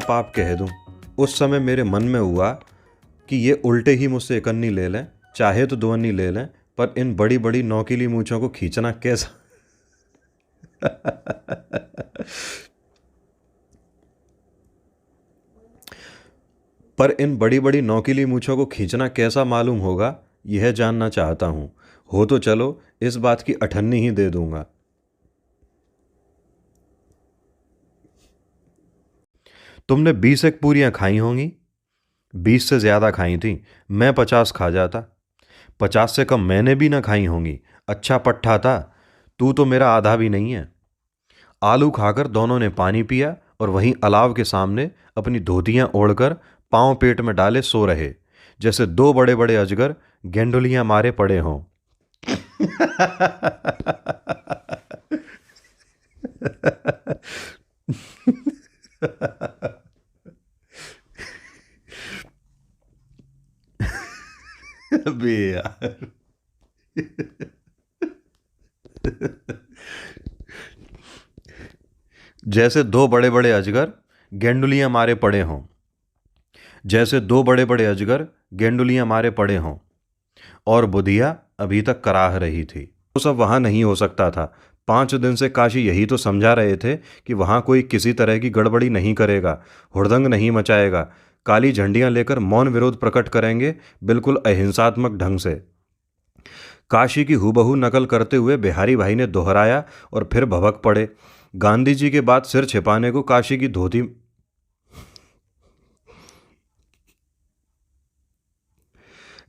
पाप कह दूं। उस समय मेरे मन में हुआ कि ये उल्टे ही मुझसे एक अन्नी ले लें, चाहे तो दो अन्नी ले लें, पर इन बड़ी बड़ी नौकीली मूंछों को खींचना कैसा पर इन बड़ी बड़ी नौकीली मूंछों को खींचना कैसा मालूम होगा, यह जानना चाहता हूं। हो तो चलो, इस बात की अठन्नी ही दे दूंगा। तुमने 20 एक पूरियां खाई होंगी। 20 से ज्यादा खाई थी, मैं 50 खा जाता। 50 से कम मैंने भी ना खाई होंगी। अच्छा पट्ठा था, तू तो मेरा आधा भी नहीं है। आलू खाकर दोनों ने पानी पिया और वहीं अलाव के सामने अपनी धोतियां ओढ़कर पांव पेट में डाले सो रहे, जैसे दो बड़े बड़े अजगर गेंडुलियां मारे पड़े हों। अबे यार। जैसे दो बड़े बड़े अजगर गेंडुलियां मारे पड़े हों। जैसे दो बड़े बड़े अजगर गेंडुलियां मारे पड़े हों। और बुधिया अभी तक कराह रही थी। वो सब वहां नहीं हो सकता था। 5 दिन से काशी यही तो समझा रहे थे कि वहां कोई किसी तरह की गड़बड़ी नहीं करेगा, हुड़दंग नहीं मचाएगा, काली झंडियां लेकर मौन विरोध प्रकट करेंगे, बिल्कुल अहिंसात्मक ढंग से। काशी की हूबहू नकल करते हुए बिहारी भाई ने दोहराया और फिर भभक पड़े। गांधी जी के बाद सिर छिपाने को काशी की धोती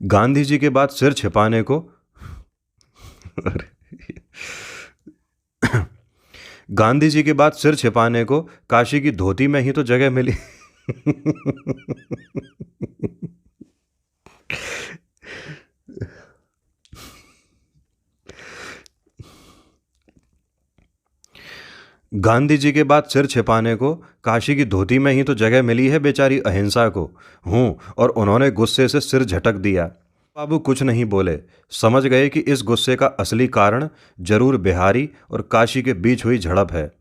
गांधी जी के बाद सिर छिपाने को गांधी जी के बाद सिर छिपाने को काशी की धोती में ही तो जगह मिली। गांधी जी के बाद सिर छिपाने को काशी की धोती में ही तो जगह मिली है बेचारी अहिंसा को। हूं, और उन्होंने गुस्से से सिर झटक दिया। बाबू कुछ नहीं बोले, समझ गए कि इस गुस्से का असली कारण जरूर बिहारी और काशी के बीच हुई झड़प है।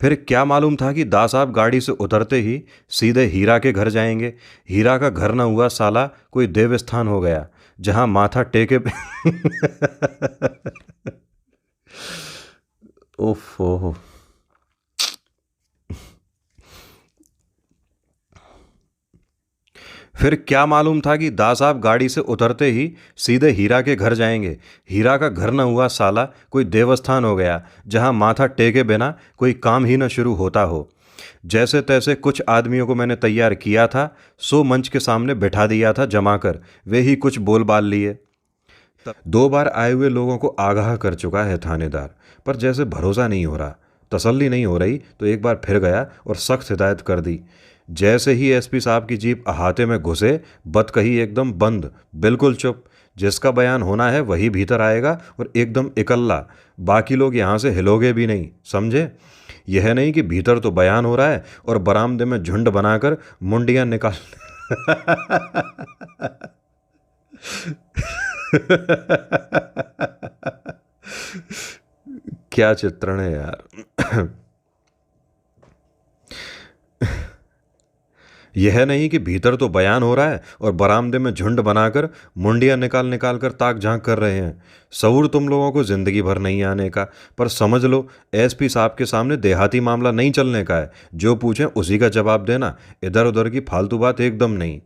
फिर क्या मालूम था कि दास साहब गाड़ी से उतरते ही सीधे हीरा के घर जाएंगे। हीरा का घर न हुआ साला कोई देवस्थान हो गया, जहां माथा टेके ओफो। फिर क्या मालूम था कि दास साहब गाड़ी से उतरते ही सीधे हीरा के घर जाएंगे। हीरा का घर न हुआ साला कोई देवस्थान हो गया, जहां माथा टेके बिना कोई काम ही न शुरू होता हो। जैसे तैसे कुछ आदमियों को मैंने तैयार किया था, सो मंच के सामने बैठा दिया था जमाकर, वे ही कुछ बोल बाल लिए। 2 बार आए हुए लोगों को आगाह कर चुका है थानेदार, पर जैसे भरोसा नहीं हो रहा, तसल्ली नहीं हो रही, तो एक बार फिर गया और सख्त हिदायत कर दी। जैसे ही एसपी साहब की जीप अहाते में घुसे, बत कही एकदम बंद, बिल्कुल चुप। जिसका बयान होना है वही भीतर आएगा और एकदम इकल्ला, बाकी लोग यहाँ से हिलोगे भी नहीं, समझे? यह नहीं कि भीतर तो बयान हो रहा है और बरामदे में झुंड बनाकर मुंडियां निकाल। क्या चित्रण है यार। यह नहीं कि भीतर तो बयान हो रहा है और बरामदे में झुंड बनाकर मुंडियां निकाल निकाल कर ताक झांक कर रहे हैं। सऊर तुम लोगों को जिंदगी भर नहीं आने का, पर समझ लो एसपी साहब के सामने देहाती मामला नहीं चलने का है। जो पूछें उसी का जवाब देना, इधर उधर की फालतू बात एकदम नहीं।